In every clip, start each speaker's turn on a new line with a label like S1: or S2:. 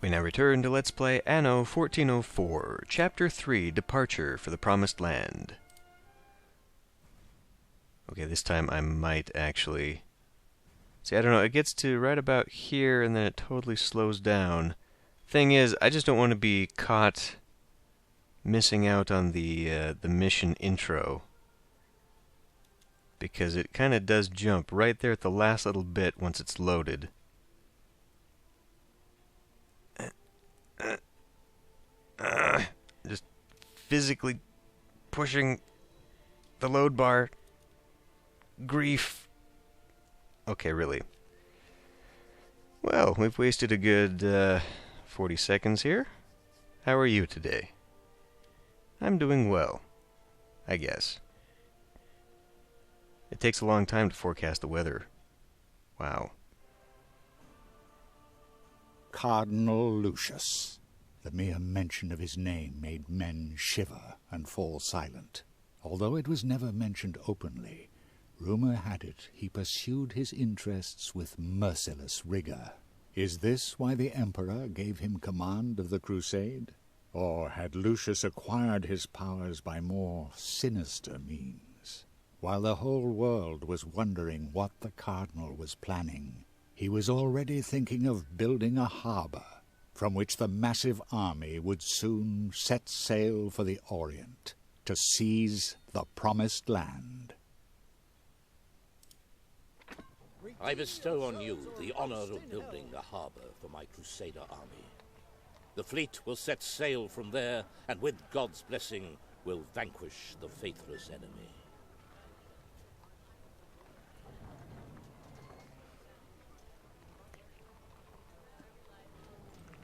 S1: We now return to Let's Play Anno 1404, Chapter 3, Departure for the Promised Land. Okay, this time I might actually... See, I don't know, it gets to right about here and then it totally slows down. Thing is, I just don't want to be caught missing out on the mission intro. Because it kind of does jump right there at the last little bit once it's loaded. Just physically pushing the load bar. Grief. Okay, really. Well, we've wasted a good 40 seconds here. How are you today? I'm doing well, I guess. It takes a long time to forecast the weather. Wow.
S2: Cardinal Lucius. The mere mention of his name made men shiver and fall silent. Although it was never mentioned openly, rumor had it he pursued his interests with merciless rigor. Is this why the Emperor gave him command of the crusade? Or had Lucius acquired his powers by more sinister means? While the whole world was wondering what the Cardinal was planning, he was already thinking of building a harbor from which the massive army would soon set sail for the Orient to seize the Promised Land.
S3: I bestow on you the honor of building a harbor for my Crusader army. The fleet will set sail from there, and with God's blessing, will vanquish the faithless enemy.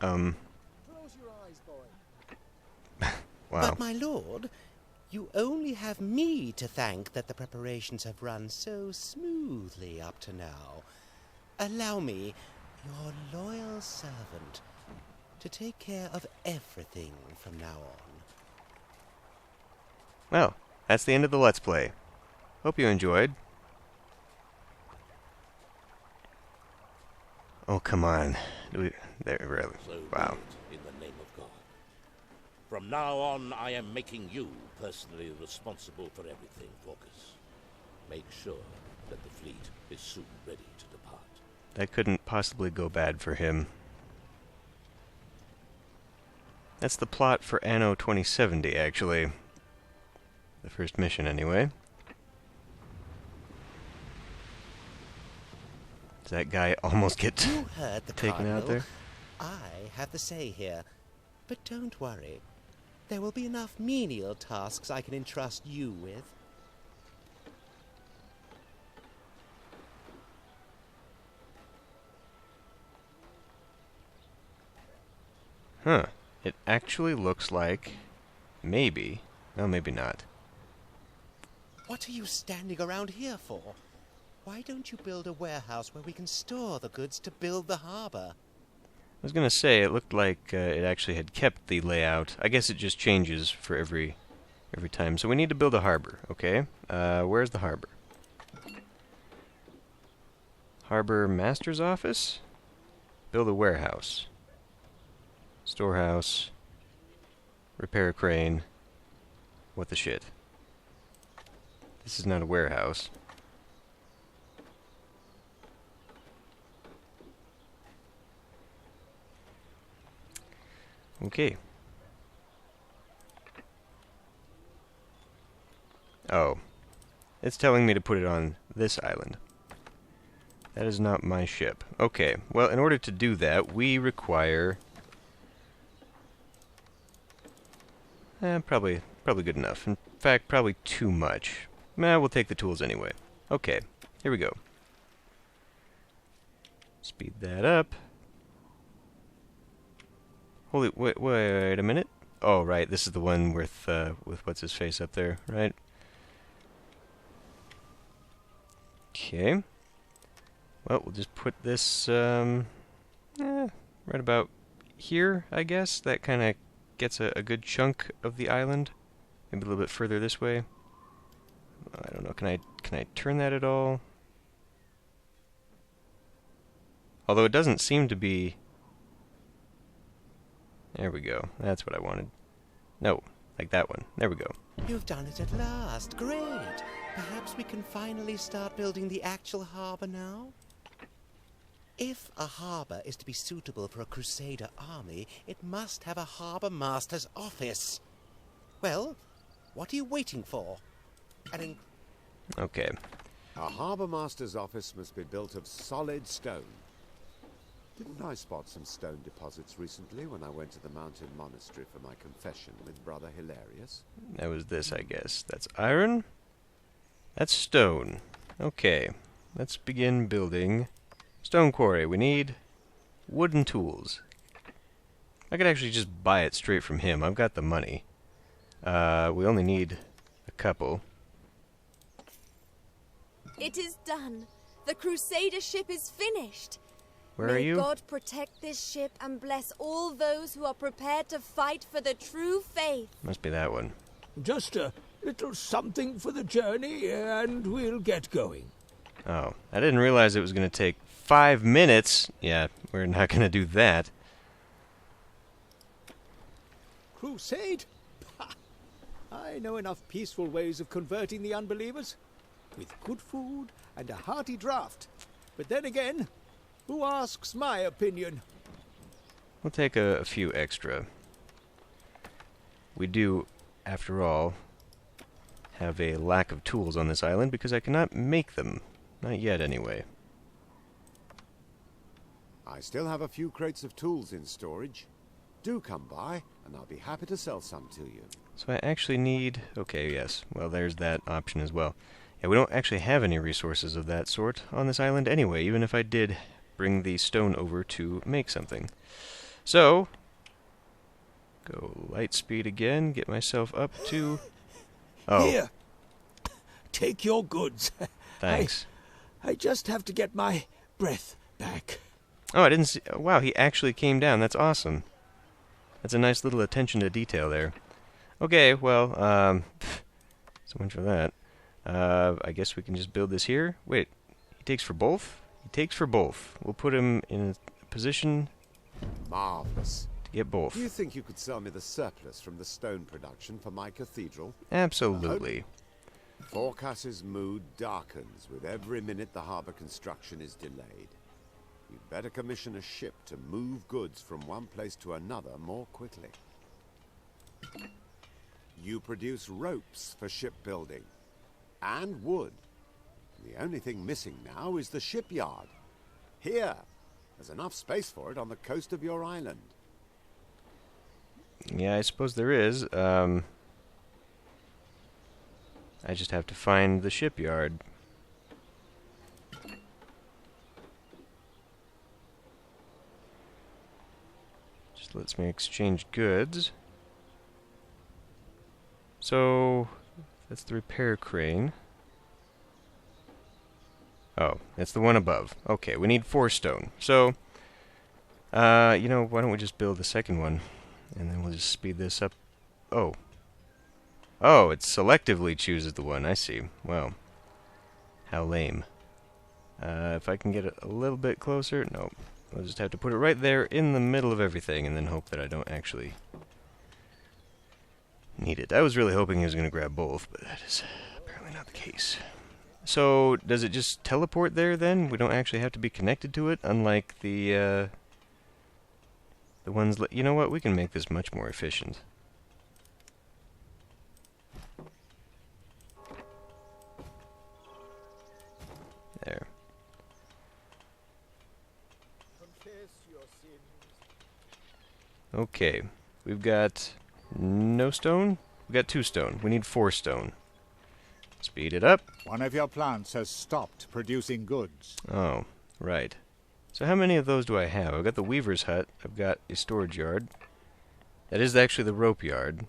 S4: Close your eyes, boy.
S1: Wow.
S5: But, my lord, you only have me to thank that the preparations have run so smoothly up to now. Allow me, your loyal servant, to take care of everything from now on.
S1: Well, that's the end of the Let's Play. Hope you enjoyed. Oh, come on. There, really.
S3: So
S1: Wow.
S3: be it in the name of God. From now on, I am making you personally responsible for everything, Focus. Make sure that the fleet is soon ready to depart.
S1: That couldn't possibly go bad for him. That's the plot for Anno 2070, actually. The first mission, anyway. Does that guy almost get
S5: You heard the
S1: taken out
S5: Cardinal.
S1: there?
S5: I have the say here. But don't worry. There will be enough menial tasks I can entrust you with.
S1: Huh. It actually looks like... maybe. No, maybe not.
S5: What are you standing around here for? Why don't you build a warehouse where we can store the goods to build the harbor?
S1: I was gonna say, it looked like it actually had kept the layout. I guess it just changes for every time. So we need to build a harbor, okay? Where's the harbor? Harbor Master's Office? Build a warehouse. Storehouse. Repair a crane. What the shit? This is not a warehouse. Okay. Oh. It's telling me to put it on this island. That is not my ship. Okay. Well, in order to do that, we require... probably good enough. In fact, probably too much. We'll take the tools anyway. Okay. Here we go. Speed that up. Holy, wait a minute. Oh, right, this is the one with what's his face up there, right? Okay. Well, we'll just put this, right about here, I guess. That kind of gets a good chunk of the island. Maybe a little bit further this way. I don't know. Can I turn that at all? Although it doesn't seem to be There we go. That's what I wanted. No, like that one. There we go.
S5: You've done it at last. Great. Perhaps we can finally start building the actual harbor now? If a harbor is to be suitable for a Crusader army, it must have a harbor master's office. Well, what are you waiting for?
S1: Okay.
S6: A harbour master's office must be built of solid stone. Didn't I spot some stone deposits recently when I went to the mountain monastery for my confession with Brother Hilarious?
S1: That was this, I guess. That's iron. That's stone. Okay. Let's begin building stone quarry. We need wooden tools. I could actually just buy it straight from him. I've got the money. We only need a couple.
S7: It is done. The Crusader ship is finished.
S1: Where are you?
S7: May God protect this ship and bless all those who are prepared to fight for the true faith.
S1: Must be that one.
S8: Just a little something for the journey, and we'll get going.
S1: Oh, I didn't realize it was going to take 5 minutes. Yeah, we're not going to do that.
S9: Crusade? I know enough peaceful ways of converting the unbelievers. With good food and a hearty draught. But then again, who asks my opinion?
S1: We'll take a few extra. We do, after all, have a lack of tools on this island because I cannot make them. Not yet, anyway.
S6: I still have a few crates of tools in storage. Do come by, and I'll be happy to sell some to you.
S1: So I actually need... Okay, yes. Well, there's that option as well. Yeah, we don't actually have any resources of that sort on this island anyway, even if I did bring the stone over to make something. So, go light speed again, get myself up to... Oh,
S8: Here, take your goods.
S1: thanks.
S8: I just have to get my breath back.
S1: Oh, I didn't see... Wow, he actually came down. That's awesome. That's a nice little attention to detail there. Okay, well, so much for that. I guess we can just build this here. Wait, he takes for both? He takes for both. We'll put him in a position
S6: Marvellous.
S1: to get both.
S6: Do you think you could sell me the surplus from the stone production for my cathedral?
S1: Absolutely.
S6: Forcas's mood darkens with every minute the harbour construction is delayed. You'd better commission a ship to move goods from one place to another more quickly. You produce ropes for shipbuilding. And wood. The only thing missing now is the shipyard. Here. There's enough space for it on the coast of your island.
S1: Yeah, I suppose there is. I just have to find the shipyard. Just lets me exchange goods. So, that's the repair crane. Oh, it's the one above. Okay, we need 4 stone. So, you know, why don't we just build the second one? And then we'll just speed this up. Oh. Oh, it selectively chooses the one. I see. Well, how lame. If I can get it a little bit closer. No. I'll just have to put it right there in the middle of everything and then hope that I don't actually need it. I was really hoping he was going to grab both, but that is apparently not the case. So, does it just teleport there then? We don't actually have to be connected to it, unlike the ones... You know what? We can make this much more efficient. There.
S9: Confess your sins.
S1: Okay. We've got no stone? We've got 2 stone. We need 4 stone. Speed it up.
S2: One of your plants has stopped producing goods.
S1: Oh, right. So how many of those do I have? I've got the weaver's hut. I've got a storage yard. That is actually the rope yard.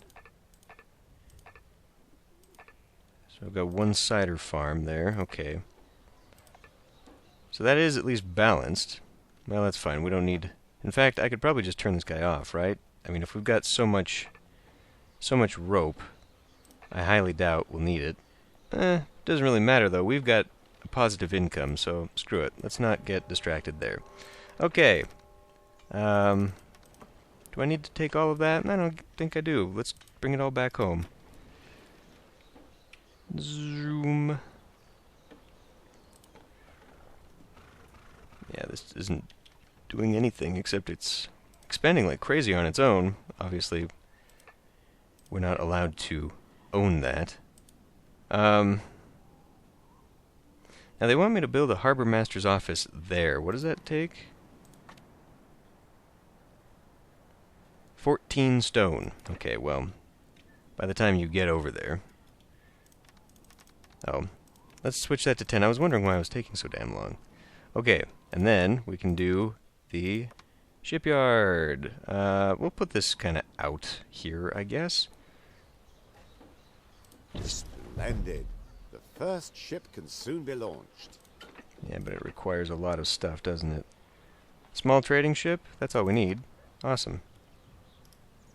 S1: So I've got 1 cider farm there. Okay. So that is at least balanced. Well, that's fine. We don't need... In fact, I could probably just turn this guy off, right? I mean, if we've got so much rope, I highly doubt we'll need it. Doesn't really matter, though. We've got a positive income, so screw it. Let's not get distracted there. Okay. 12 Do I need to take all of that? I don't think I do. Let's bring it all back home. Zoom. Yeah, this isn't doing anything except it's expanding like crazy on its own. Obviously, we're not allowed to own that. Now they want me to build a harbor master's office there. What does that take? 14 stone. Okay, well, by the time you get over there... Oh, let's switch that to 10. I was wondering why it was taking so damn long. Okay, and then we can do the shipyard. We'll put this kind of out here, I guess.
S6: Splendid. The first ship can soon be launched.
S1: Yeah, but it requires a lot of stuff, doesn't it? Small trading ship? That's all we need. Awesome.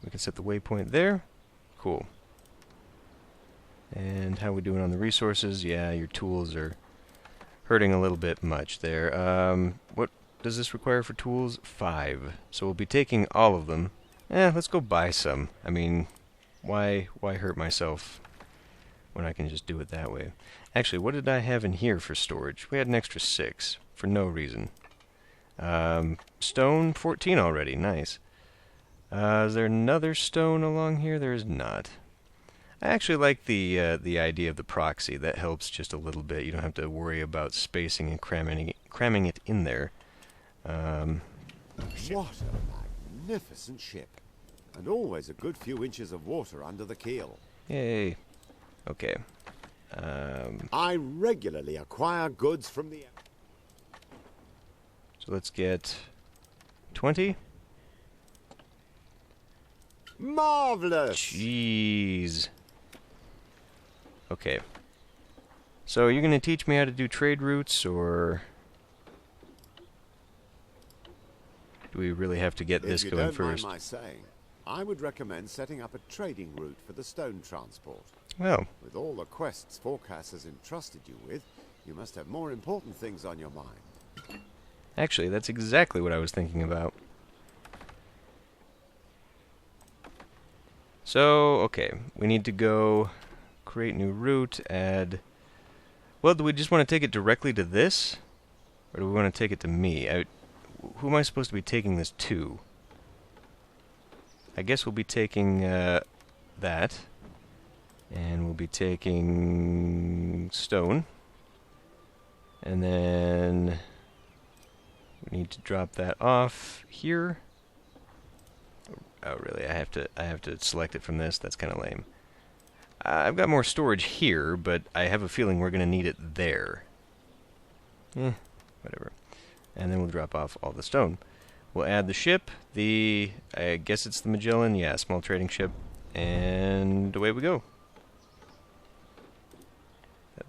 S1: We can set the waypoint there. Cool. And how we doing on the resources? Yeah, your tools are hurting a little bit much there. What does this require for tools? 5. So we'll be taking all of them. Let's go buy some. I mean, why hurt myself when I can just do it that way? Actually, what did I have in here for storage? We had an extra 6 for no reason. Stone, 14 already. Nice. Is there another stone along here? There is not. I actually like the idea of the proxy. That helps just a little bit. You don't have to worry about spacing and cramming it in there.
S6: What a magnificent ship. And always a good few inches of water under the keel.
S1: Yay. Okay.
S6: I regularly acquire goods from the...
S1: So let's get 20.
S6: Marvelous!
S1: Jeez. Okay. So you're going to teach me how to do trade routes, or do we really have to get this going first?
S6: If you don't mind my saying, I would recommend setting up a trading route for the stone transport.
S1: Well,
S6: with all the quests Forecast has entrusted you with, you must have more important things on your mind.
S1: Actually, that's exactly what I was thinking about. So, okay, we need to go create new route, add... Well, do we just want to take it directly to this? Or do we want to take it to me? Who am I supposed to be taking this to? I guess we'll be taking that. And we'll be taking stone. And then we need to drop that off here. Oh, really? I have to select it from this? That's kind of lame. I've got more storage here, but I have a feeling we're going to need it there. Whatever. And then we'll drop off all the stone. We'll add the ship, I guess it's the Magellan, yeah, small trading ship, and away we go.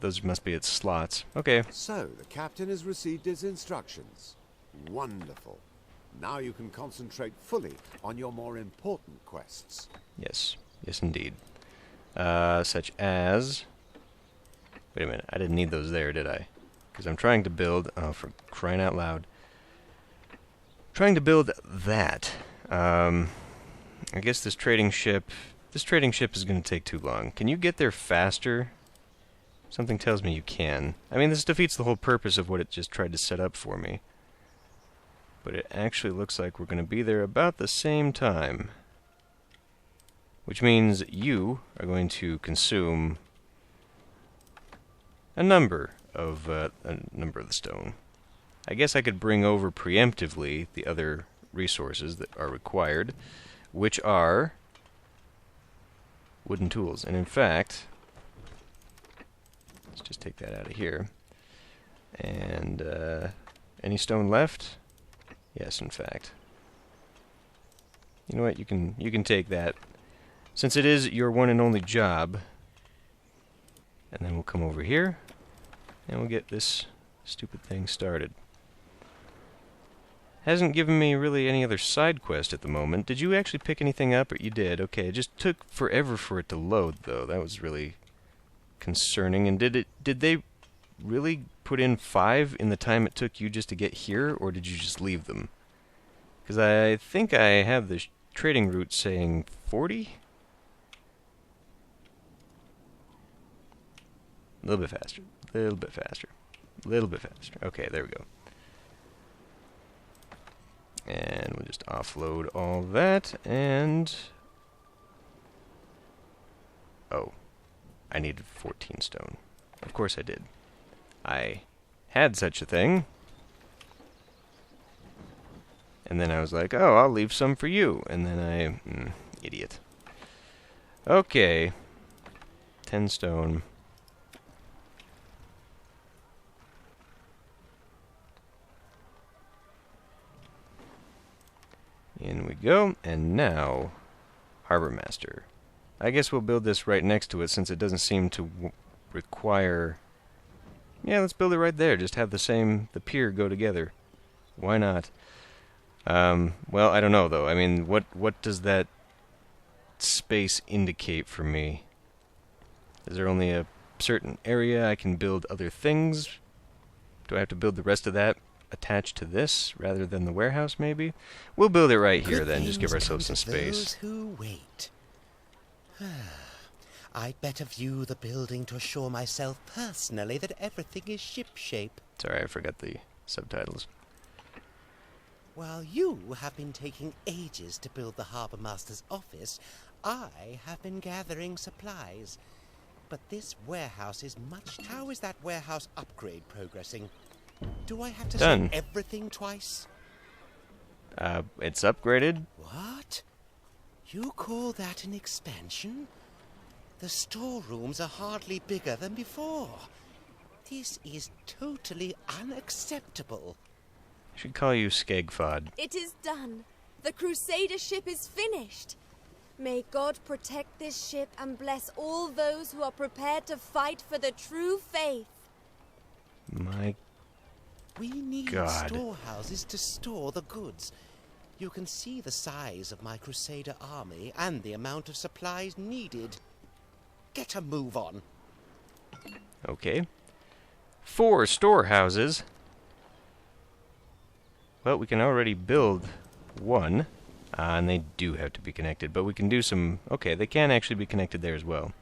S1: Those must be its slots. Okay.
S6: So, the captain has received his instructions. Wonderful. Now you can concentrate fully on your more important quests.
S1: Yes. Yes, indeed. Such as... Wait a minute. I didn't need those there, did I? Because I'm trying to build... Oh, for crying out loud. Trying to build that. I guess this trading ship... This trading ship is going to take too long. Can you get there faster? Something tells me you can. I mean, this defeats the whole purpose of what it just tried to set up for me. But it actually looks like we're going to be there about the same time. Which means you are going to consume a number of the stone. I guess I could bring over preemptively the other resources that are required, which are wooden tools. And in fact, let's just take that out of here. And any stone left? Yes, in fact. You know what? You can take that. Since it is your one and only job, and then we'll come over here, and we'll get this stupid thing started. Hasn't given me really any other side quest at the moment. Did you actually pick anything up? Or you did. Okay, it just took forever for it to load, though. That was really concerning. And did they really put in 5 in the time it took you just to get here, or did you just leave them? Because I think I have the trading route saying 40? A little bit faster. A little bit faster. A little bit faster. Okay, there we go. And we'll just offload all that, and... Oh. I needed 14 stone. Of course I did. I had such a thing. And then I was like, oh, I'll leave some for you. And then I... idiot. Okay. 10 stone. In we go, and now, Harbor Master. I guess we'll build this right next to it since it doesn't seem to require... Yeah, let's build it right there. Just have the pier go together. Why not? Well, I don't know though. I mean, what does that space indicate for me? Is there only a certain area I can build other things? Do I have to build the rest of that attached to this rather than the warehouse, maybe? We'll build it right here then, just give ourselves some space.
S5: Those who wait. I'd better view the building to assure myself personally that everything is shipshape.
S1: Sorry, I forgot the subtitles.
S5: While you have been taking ages to build the Harbour Master's office, I have been gathering supplies. But this warehouse is much... How is that warehouse upgrade progressing? Do I have to say everything twice?
S1: It's upgraded.
S5: What? You call that an expansion? The storerooms are hardly bigger than before. This is totally unacceptable.
S1: I should call you Skegfod.
S7: It is done. The Crusader ship is finished. May God protect this ship and bless all those who are prepared to fight for the true faith.
S1: My
S5: We need
S1: God.
S5: storehouses to store the goods. You can see the size of my Crusader army and the amount of supplies needed. Get a move on.
S1: Okay. 4 storehouses. Well, we can already build one. And they do have to be connected, but we can do some... Okay, they can actually be connected there as well.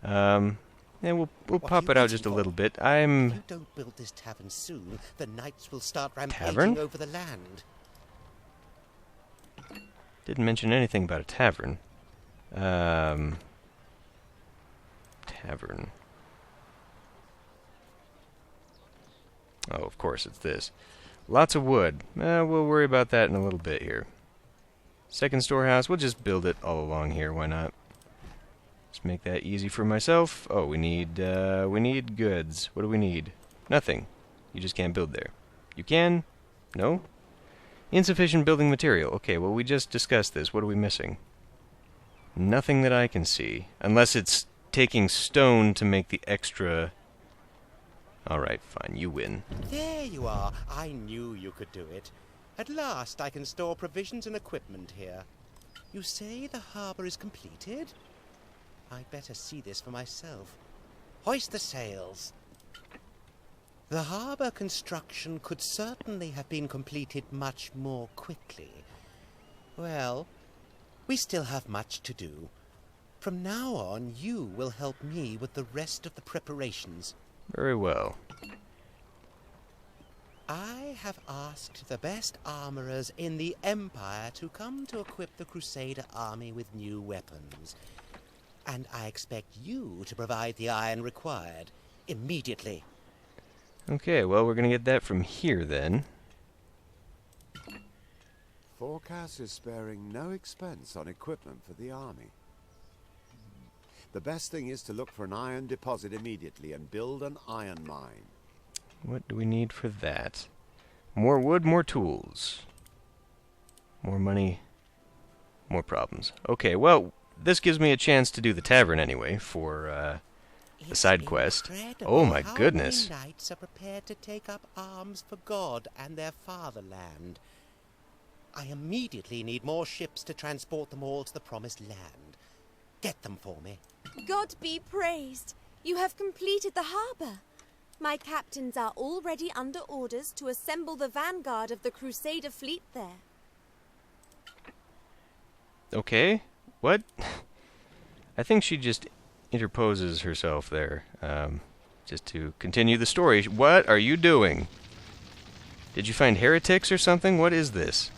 S1: Yeah, we'll pop it out just a little bit.
S5: If you don't build this tavern soon, the knights will start rampaging over the land.
S1: Didn't mention anything about a tavern. Tavern. Oh, of course, it's this. Lots of wood. We'll worry about that in a little bit here. Second storehouse, we'll just build it all along here, why not? Just make that easy for myself. Oh, we need goods. What do we need? Nothing. You just can't build there. You can? No? Insufficient building material. Okay, well, we just discussed this. What are we missing? Nothing that I can see. Unless it's taking stone to make the extra... Alright, fine, you win.
S5: There you are. I knew you could do it. At last I can store provisions and equipment here. You say the harbour is completed? I'd better see this for myself. Hoist the sails. The harbour construction could certainly have been completed much more quickly. Well, we still have much to do. From now on, you will help me with the rest of the preparations.
S1: Very well.
S5: I have asked the best armourers in the Empire to come to equip the Crusader army with new weapons. And I expect you to provide the iron required immediately.
S1: Okay, well, we're going to get that from here, then.
S6: Forecast is sparing no expense on equipment for the army. The best thing is to look for an iron deposit immediately and build an iron mine.
S1: What do we need for that? More wood, more tools. More money, more problems. Okay, well, this gives me a chance to do the tavern anyway for the side quest. Oh my goodness.
S5: How many knights are prepared to take up arms for God and their fatherland? I immediately need more ships to transport them all to the promised land. Get them for me.
S7: God be praised. You have completed the harbour. My captains are already under orders to assemble the vanguard of the Crusader fleet there.
S1: Okay. What? I think she just interposes herself there, just to continue the story. What are you doing? Did you find heretics or something? What is this?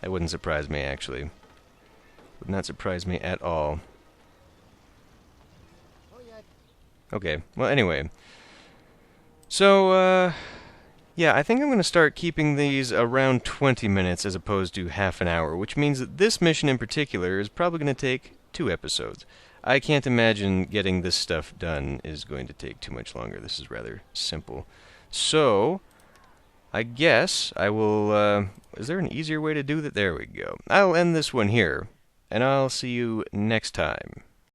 S1: That wouldn't surprise me, actually. Would not surprise me at all. Okay, well, anyway. So, yeah, I think I'm going to start keeping these around 20 minutes as opposed to half an hour, which means that this mission in particular is probably going to take 2 episodes. I can't imagine getting this stuff done is going to take too much longer. This is rather simple. So, I guess I will, is there an easier way to do that? There we go. I'll end this one here, and I'll see you next time.